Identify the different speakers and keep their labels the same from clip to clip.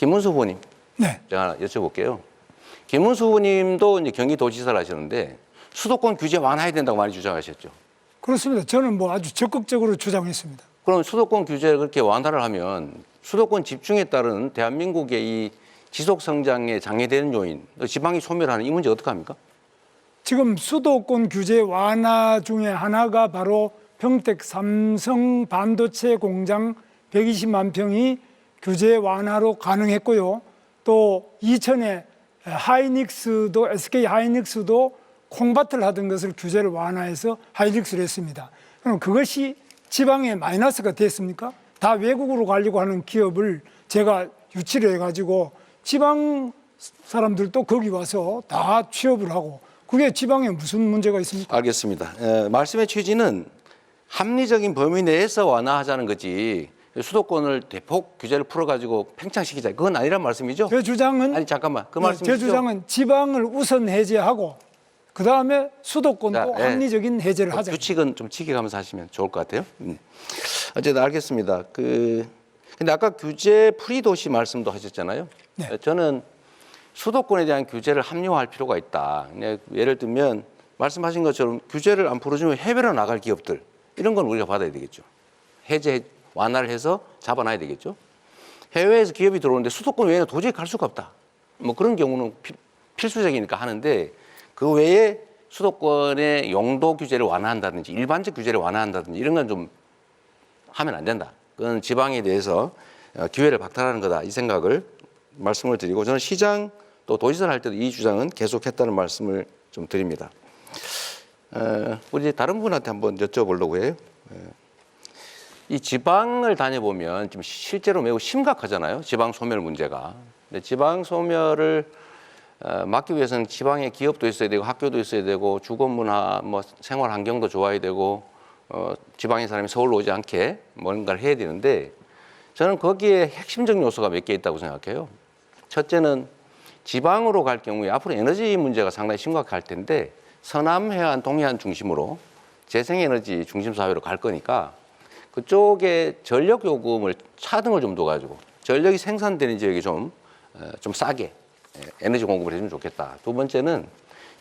Speaker 1: 김문수 후보님,
Speaker 2: 네.
Speaker 1: 제가 여쭤볼게요. 김문수 후보님도 이제 경기도지사를 하셨는데 수도권 규제 완화해야 된다고 많이 주장하셨죠.
Speaker 2: 그렇습니다. 저는 뭐 아주 적극적으로 주장했습니다.
Speaker 1: 그럼 수도권 규제를 그렇게 완화를 하면 수도권 집중에 따른 대한민국의 이 지속 성장에 장애되는 요인, 지방이 소멸하는 이 문제 어떡합니까?
Speaker 2: 지금 수도권 규제 완화 중에 하나가 바로 평택 삼성 반도체 공장 120만 평이 규제 완화로 가능했고요. 또 이천에 하이닉스도 SK 하이닉스도 콩밭을 하던 것을 규제를 완화해서 하이닉스를 했습니다. 그럼 그것이 지방에 마이너스가 됐습니까? 다 외국으로 가려고 하는 기업을 제가 유치를 해가지고 지방 사람들도 거기 와서 다 취업을 하고 그게 지방에 무슨 문제가 있습니까?
Speaker 1: 알겠습니다. 말씀의 취지는 합리적인 범위 내에서 완화하자는 거지 수도권을 대폭 규제를 풀어가지고 팽창시키자 그건 아니란 말씀이죠?
Speaker 2: 제 주장은
Speaker 1: 아니 잠깐만 그
Speaker 2: 네,
Speaker 1: 말씀이시죠?
Speaker 2: 제 주장은 지방을 우선 해제하고 그 다음에 수도권도
Speaker 1: 자,
Speaker 2: 합리적인 해제를 하자.
Speaker 1: 규칙은 좀 지켜가면서 하시면 좋을 것 같아요. 어쨌든 알겠습니다. 근데 아까 규제 프리 도시 말씀도 하셨잖아요.
Speaker 2: 네.
Speaker 1: 저는 수도권에 대한 규제를 합리화할 필요가 있다. 예를 들면 말씀하신 것처럼 규제를 안 풀어주면 해외로 나갈 기업들 이런 건 우리가 받아야 되겠죠. 해제 완화를 해서 잡아놔야 되겠죠. 해외에서 기업이 들어오는데 수도권 외에는 도저히 갈 수가 없다. 뭐 그런 경우는 필수적이니까 하는데 그 외에 수도권의 용도 규제를 완화한다든지 일반적 규제를 완화한다든지 이런 건 좀 하면 안 된다. 그건 지방에 대해서 기회를 박탈하는 거다. 이 생각을 말씀을 드리고 저는 시장 또 도지사를 할 때도 이 주장은 계속했다는 말씀을 좀 드립니다. 우리 다른 분한테 한번 여쭤보려고 해요. 이 지방을 다녀보면 지금 실제로 매우 심각하잖아요. 지방 소멸 문제가. 근데 지방 소멸을 막기 위해서는 지방에 기업도 있어야 되고 학교도 있어야 되고 주거 문화, 뭐 생활 환경도 좋아야 되고 지방의 사람이 서울로 오지 않게 뭔가를 해야 되는데 저는 거기에 핵심적 요소가 몇 개 있다고 생각해요. 첫째는 지방으로 갈 경우에 앞으로 에너지 문제가 상당히 심각할 텐데 서남 해안, 동해안 중심으로 재생에너지 중심 사회로 갈 거니까 그쪽에 전력 요금을 차등을 좀 둬가지고 전력이 생산되는 지역에 좀 싸게 에너지 공급을 해주면 좋겠다. 두 번째는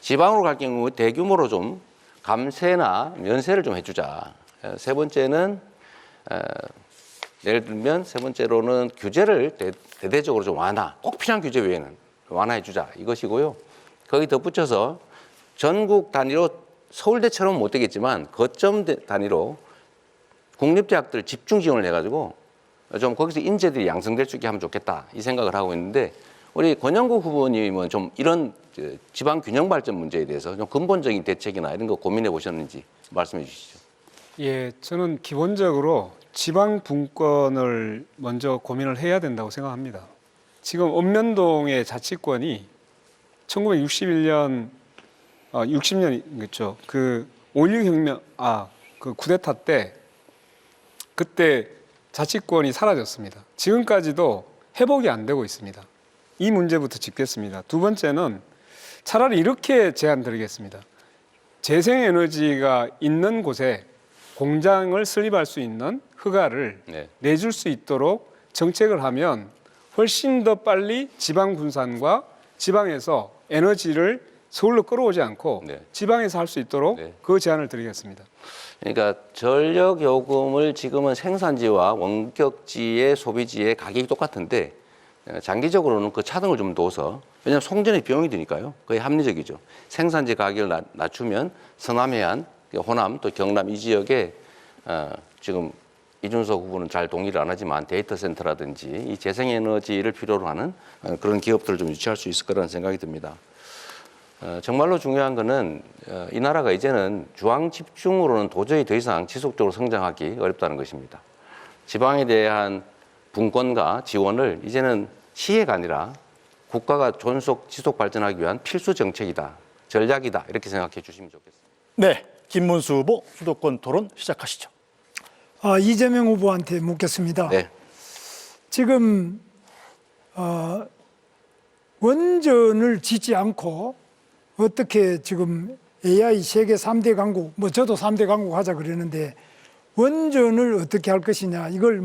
Speaker 1: 지방으로 갈 경우 대규모로 좀 감세나 면세를 좀 해주자. 세 번째는 예를 들면 세 번째로는 규제를 대대적으로 좀 완화, 꼭 필요한 규제 외에는 완화해주자 이것이고요. 거기 덧붙여서 전국 단위로 서울대처럼 못 되겠지만 거점 단위로 국립대학들 집중 지원을 해가지고 좀 거기서 인재들이 양성될 수 있게 하면 좋겠다 이 생각을 하고 있는데 우리 권영국 후보님은 좀 이런 지방 균형 발전 문제에 대해서 좀 근본적인 대책이나 이런 거 고민해 보셨는지 말씀해 주시죠.
Speaker 3: 예, 저는 기본적으로 지방 분권을 먼저 고민을 해야 된다고 생각합니다. 지금 읍면동의 자치권이 1961년, 60년이겠죠. 그 5.16 혁명, 그 쿠데타 때 그때 자치권이 사라졌습니다. 지금까지도 회복이 안 되고 있습니다. 이 문제부터 짚겠습니다. 두 번째는 차라리 이렇게 제안 드리겠습니다. 재생에너지가 있는 곳에 공장을 설립할 수 있는 허가를 내줄 수 있도록 정책을 하면 훨씬 더 빨리 지방 분산과 지방에서 에너지를 서울로 끌어오지 않고 지방에서 할 수 있도록 그 제안을 드리겠습니다.
Speaker 1: 그러니까 전력 요금을 지금은 생산지와 원격지의 소비지의 가격이 똑같은데 장기적으로는 그 차등을 좀 둬서 왜냐하면 송전의 비용이 드니까요. 거의 합리적이죠. 생산지 가격을 낮추면 서남해안, 호남 또 경남 이 지역에 지금 이준석 후보는 잘 동의를 안 하지만 데이터 센터라든지 이 재생에너지를 필요로 하는 그런 기업들을 좀 유치할 수 있을 거라는 생각이 듭니다. 정말로 중요한 거는 이 나라가 이제는 중앙 집중으로는 도저히 더 이상 지속적으로 성장하기 어렵다는 것입니다. 지방에 대한 분권과 지원을 이제는 시혜가 아니라 국가가 존속 지속 발전하기 위한 필수 정책이다, 전략이다 이렇게 생각해 주시면 좋겠습니다.
Speaker 4: 네, 김문수 후보 수도권 토론 시작하시죠.
Speaker 2: 이재명 후보한테 묻겠습니다.
Speaker 1: 네.
Speaker 2: 지금 원전을 짓지 않고 어떻게 지금 AI 세계 3대 강국, 뭐 저도 3대 강국 하자 그러는데 원전을 어떻게 할 것이냐 이걸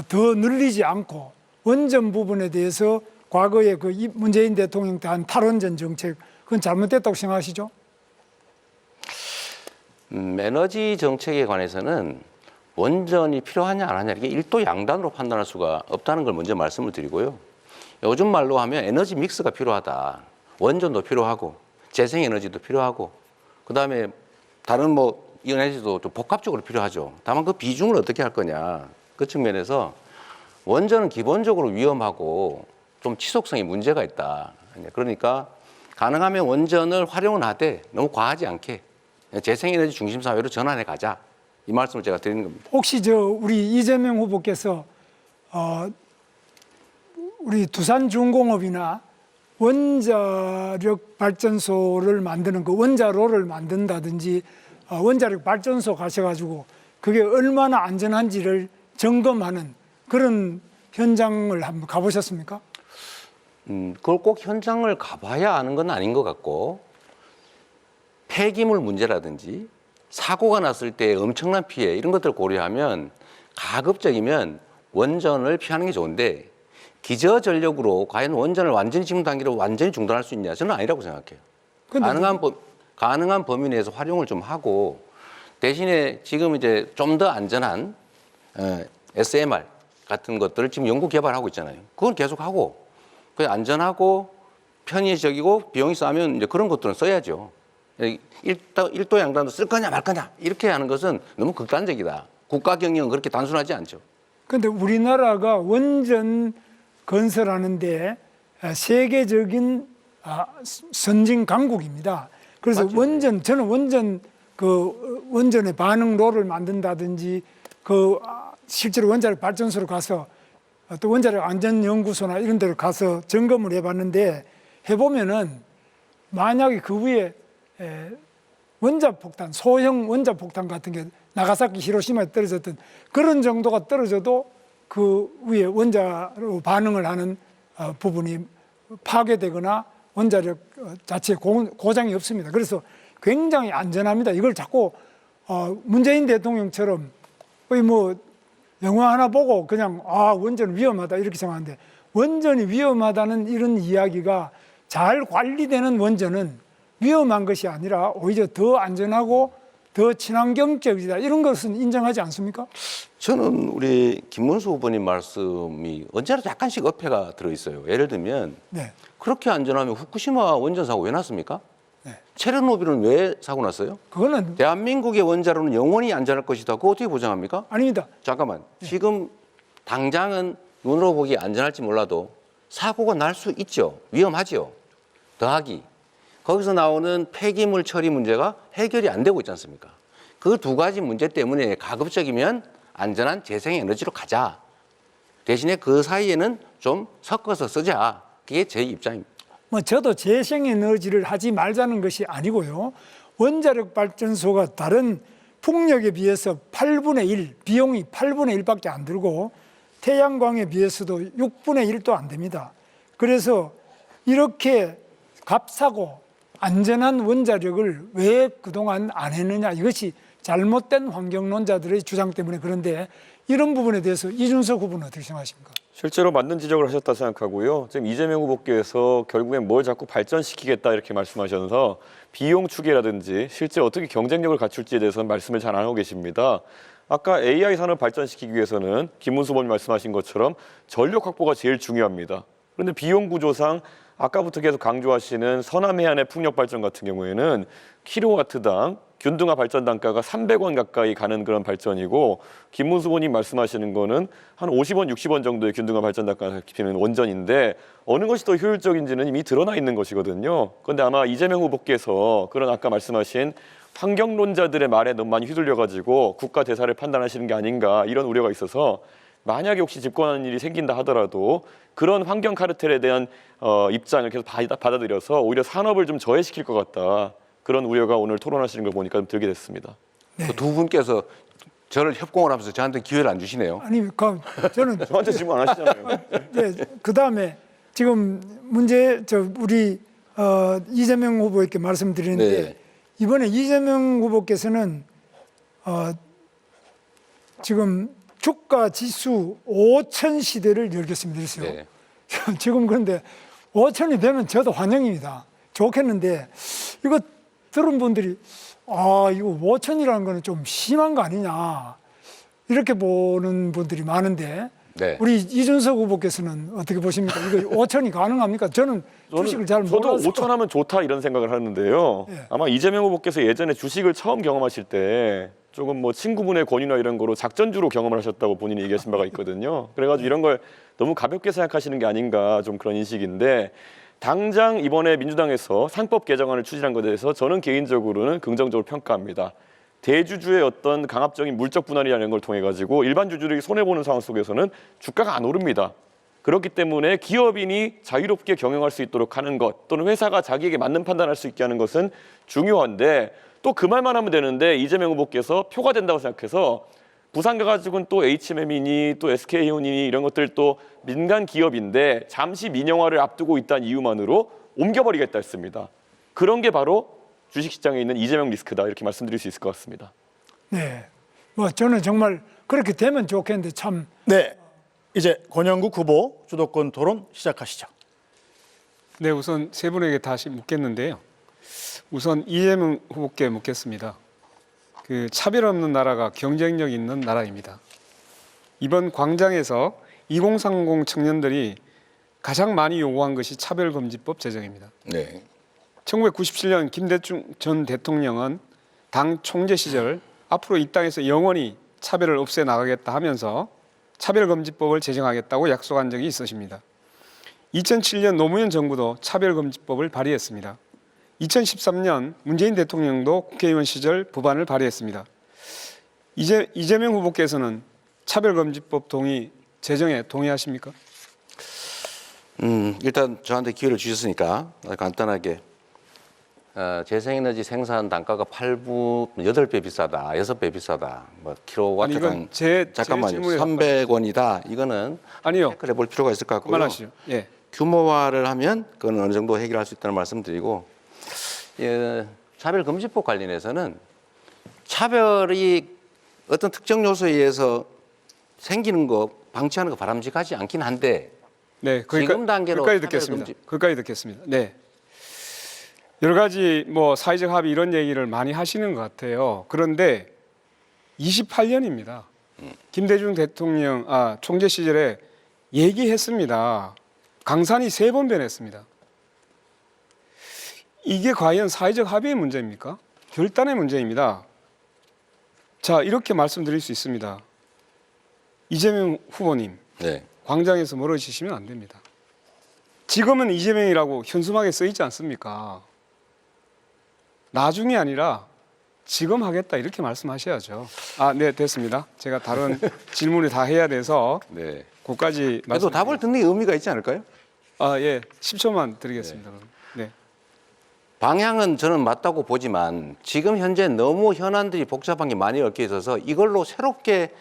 Speaker 2: 더 늘리지 않고 원전 부분에 대해서 과거에 그 문재인 대통령 때 한 탈원전 정책 그건 잘못됐다고 생각하시죠?
Speaker 1: 에너지 정책에 관해서는 원전이 필요하냐 안 하냐 이게 일도 양단으로 판단할 수가 없다는 걸 먼저 말씀을 드리고요. 요즘 말로 하면 에너지 믹스가 필요하다. 원전도 필요하고 재생에너지도 필요하고 그다음에 다른 뭐 에너지도 좀 복합적으로 필요하죠. 다만 그 비중을 어떻게 할 거냐 그 측면에서 원전은 기본적으로 위험하고 좀 지속성이 문제가 있다. 그러니까 가능하면 원전을 활용은 하되 너무 과하지 않게 재생에너지 중심 사회로 전환해 가자. 이 말씀을 제가 드리는 겁니다.
Speaker 2: 혹시 우리 이재명 후보께서 우리 두산중공업이나 원자력 발전소를 만드는 그 원자로를 만든다든지 원자력 발전소 가셔가지고 그게 얼마나 안전한지를 점검하는 그런 현장을 한번 가보셨습니까?
Speaker 1: 그걸 꼭 현장을 가봐야 아는 건 아닌 것 같고 폐기물 문제라든지 사고가 났을 때 엄청난 피해 이런 것들을 고려하면 가급적이면 원전을 피하는 게 좋은데 기저전력으로 과연 원전을 완전히 지금 단계로 완전히 중단할 수 있냐? 저는 아니라고 생각해요. 가능한 범위 내에서 활용을 좀 하고 대신에 지금 이제 좀 더 안전한 SMR 같은 것들을 지금 연구 개발하고 있잖아요. 그건 계속 하고 그 안전하고 편의적이고 비용이 싸면 이제 그런 것들은 써야죠. 일도 양단도 쓸 거냐 말 거냐 이렇게 하는 것은 너무 극단적이다. 국가 경영은 그렇게 단순하지 않죠.
Speaker 2: 그런데 우리나라가 원전 건설하는데 세계적인 선진 강국입니다. 그래서
Speaker 1: 맞죠.
Speaker 2: 저는 원전의 반응로를 만든다든지 실제로 원자력 발전소로 가서 또 원자력 안전연구소나 이런 데로 가서 점검을 해봤는데 해보면은 만약에 그 위에 원자폭탄, 소형 원자폭탄 같은 게 나가사키, 히로시마에 떨어졌던 그런 정도가 떨어져도 그 위에 원자로 반응을 하는 부분이 파괴되거나 원자력 자체에 고장이 없습니다. 그래서 굉장히 안전합니다. 이걸 자꾸 문재인 대통령처럼 거의 뭐 영화 하나 보고 그냥 원전 위험하다 이렇게 생각하는데 원전이 위험하다는 이런 이야기가 잘 관리되는 원전은 위험한 것이 아니라 오히려 더 안전하고 더 친환경적이다 이런 것은 인정하지 않습니까?
Speaker 1: 저는 우리 김문수 후보님 말씀이 언제나 약간씩 어폐가 들어있어요. 예를 들면
Speaker 2: 네.
Speaker 1: 그렇게 안전하면 후쿠시마 원전 사고 왜 났습니까?
Speaker 2: 네.
Speaker 1: 체르노빌은 왜 사고 났어요?
Speaker 2: 그거는
Speaker 1: 대한민국의 원자로는 영원히 안전할 것이다. 그거 어떻게 보장합니까?
Speaker 2: 아닙니다.
Speaker 1: 잠깐만. 지금 당장은 눈으로 보기 안전할지 몰라도 사고가 날 수 있죠. 위험하죠. 더하기. 거기서 나오는 폐기물 처리 문제가 해결이 안 되고 있지 않습니까? 그 두 가지 문제 때문에 가급적이면 안전한 재생에너지로 가자. 대신에 그 사이에는 좀 섞어서 쓰자. 그게 제 입장입니다.
Speaker 2: 저도 재생에너지를 하지 말자는 것이 아니고요. 원자력 발전소가 다른 풍력에 비해서 8분의 1, 비용이 8분의 1밖에 안 들고 태양광에 비해서도 6분의 1도 안 됩니다. 그래서 이렇게 값싸고 안전한 원자력을 왜 그동안 안 했느냐 이것이 잘못된 환경론자들의 주장 때문에 그런데 이런 부분에 대해서 이준석 후보는 어떻게 생각하십니까?
Speaker 5: 실제로 맞는 지적을 하셨다 생각하고요. 지금 이재명 후보께서 결국엔 뭘 자꾸 발전시키겠다 이렇게 말씀하셔서 비용 추계라든지 실제 어떻게 경쟁력을 갖출지에 대해서는 말씀을 잘 안 하고 계십니다. 아까 AI 산업 발전시키기 위해서는 김문수 후보님 말씀하신 것처럼 전력 확보가 제일 중요합니다. 그런데 비용 구조상 아까부터 계속 강조하시는 서남 해안의 풍력 발전 같은 경우에는 킬로와트당 균등화 발전 단가가 300원 가까이 가는 그런 발전이고 김문수 후보님 말씀하시는 거는 한 50원, 60원 정도의 균등화 발전 단가가 깊이는 원전인데 어느 것이 더 효율적인지는 이미 드러나 있는 것이거든요. 그런데 아마 이재명 후보께서 그런 아까 말씀하신 환경론자들의 말에 너무 많이 휘둘려가지고 국가 대사를 판단하시는 게 아닌가 이런 우려가 있어서 만약에 혹시 집권하는 일이 생긴다 하더라도 그런 환경 카르텔에 대한 입장을 계속 받아들여서 오히려 산업을 좀 저해시킬 것 같다. 그런 우려가 오늘 토론하시는 걸 보니까 좀 들게 됐습니다.
Speaker 1: 네. 두 분께서 저를 협공을 하면서 저한테 기회를 안 주시네요.
Speaker 2: 아니, 저는
Speaker 5: 저한테 질문 안 하시잖아요.
Speaker 2: 네, 그 다음에 지금 우리 이재명 후보에게 말씀드리는데
Speaker 1: 네.
Speaker 2: 이번에 이재명 후보께서는 지금 주가 지수 5천 시대를 열겠습니다. 그랬어요.
Speaker 1: 네.
Speaker 2: 지금 그런데 5천이 되면 저도 환영입니다. 좋겠는데 이거 들은 분들이 이거 5천이라는 거는 좀 심한 거 아니냐 이렇게 보는 분들이 많은데
Speaker 1: 네.
Speaker 2: 우리 이준석 후보께서는 어떻게 보십니까? 이거 5천이 가능합니까? 저는 주식을 잘
Speaker 5: 저도
Speaker 2: 몰라서
Speaker 5: 5천 하면 좋다 이런 생각을 하는데요.
Speaker 2: 예.
Speaker 5: 아마 이재명 후보께서 예전에 주식을 처음 경험하실 때 조금 뭐 친구분의 권유나 이런 거로 작전주로 경험을 하셨다고 본인이 얘기하신 바가 있거든요. 그래가지고 이런 걸 너무 가볍게 생각하시는 게 아닌가 좀 그런 인식인데 당장 이번에 민주당에서 상법 개정안을 추진한 것에 대해서 저는 개인적으로는 긍정적으로 평가합니다. 대주주의 어떤 강압적인 물적 분할이라는 걸 통해 가지고 일반 주주들이 손해 보는 상황 속에서는 주가가 안 오릅니다. 그렇기 때문에 기업인이 자유롭게 경영할 수 있도록 하는 것 또는 회사가 자기에게 맞는 판단할 수 있게 하는 것은 중요한데 또 그 말만 하면 되는데 이재명 후보께서 표가 된다고 생각해서 부산 가가지고는 또 HMM이니 또 SK해운이니 이런 것들 또 민간 기업인데 잠시 민영화를 앞두고 있다는 이유만으로 옮겨버리겠다 했습니다. 그런 게 바로 주식시장에 있는 이재명 리스크다 이렇게 말씀드릴 수 있을 것 같습니다.
Speaker 2: 네, 뭐 저는 정말 그렇게 되면 좋겠는데 참
Speaker 4: 네, 이제 권영국 후보 주도권 토론 시작하시죠.
Speaker 3: 네, 우선 세 분에게 다시 묻겠는데요. 우선 이재명 후보께 묻겠습니다. 그 차별 없는 나라가 경쟁력 있는 나라입니다. 이번 광장에서 2030 청년들이 가장 많이 요구한 것이 차별금지법 제정입니다.
Speaker 1: 네.
Speaker 3: 1997년 김대중 전 대통령은 당 총재 시절 앞으로 이 땅에서 영원히 차별을 없애 나가겠다 하면서 차별금지법을 제정하겠다고 약속한 적이 있으십니다. 2007년 노무현 정부도 차별금지법을 발의했습니다. 2013년 문재인 대통령도 국회의원 시절 법안을 발의했습니다. 이재명 후보께서는 차별금지법 제정에 동의하십니까?
Speaker 1: 일단 저한테 기회를 주셨으니까 간단하게 재생에너지 생산 단가가 8배 비싸다, 6배 비싸다, 뭐 킬로와트당 잠깐만요, 300원이다. 이거는
Speaker 3: 아니요.
Speaker 1: 체크를 해볼 필요가 있을 것 같고요.
Speaker 3: 그만하시죠. 예.
Speaker 1: 규모화를 하면 그건 어느 정도 해결할 수 있다는 말씀드리고, 차별금지법 관련해서는 차별이 어떤 특정 요소에 의해서 생기는 거 방치하는 거 바람직하지 않긴 한데,
Speaker 3: 네,
Speaker 1: 지금 단계로
Speaker 3: 거기까지 듣겠습니다. 네. 여러 가지 뭐 사회적 합의 이런 얘기를 많이 하시는 것 같아요. 그런데 28년입니다. 김대중 대통령 총재 시절에 얘기했습니다. 강산이 3번 변했습니다. 이게 과연 사회적 합의의 문제입니까? 결단의 문제입니다. 자, 이렇게 말씀드릴 수 있습니다. 이재명 후보님,
Speaker 1: 네.
Speaker 3: 광장에서 멀어지시면 안 됩니다. 지금은 이재명이라고 현수막에 써 있지 않습니까? 나중이 아니라 지금 하겠다 이렇게 말씀하셔야죠. 네, 됐습니다. 제가 다른 질문을 다 해야 돼서
Speaker 1: 네.
Speaker 3: 그까지
Speaker 1: 그래도 답을 듣는 게 의미가 있지 않을까요?
Speaker 3: 예, 10초만 드리겠습니다. 네.
Speaker 1: 방향은 저는 맞다고 보지만 지금 현재 너무 현안들이 복잡한 게 많이 얽혀 있어서 이걸로 새롭게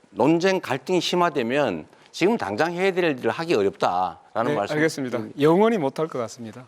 Speaker 1: 논쟁 갈등이 심화되면 지금 당장 해야 될 일을 하기 어렵다라는
Speaker 3: 네,
Speaker 1: 말씀.
Speaker 3: 알겠습니다. 영원히 못할 것 같습니다.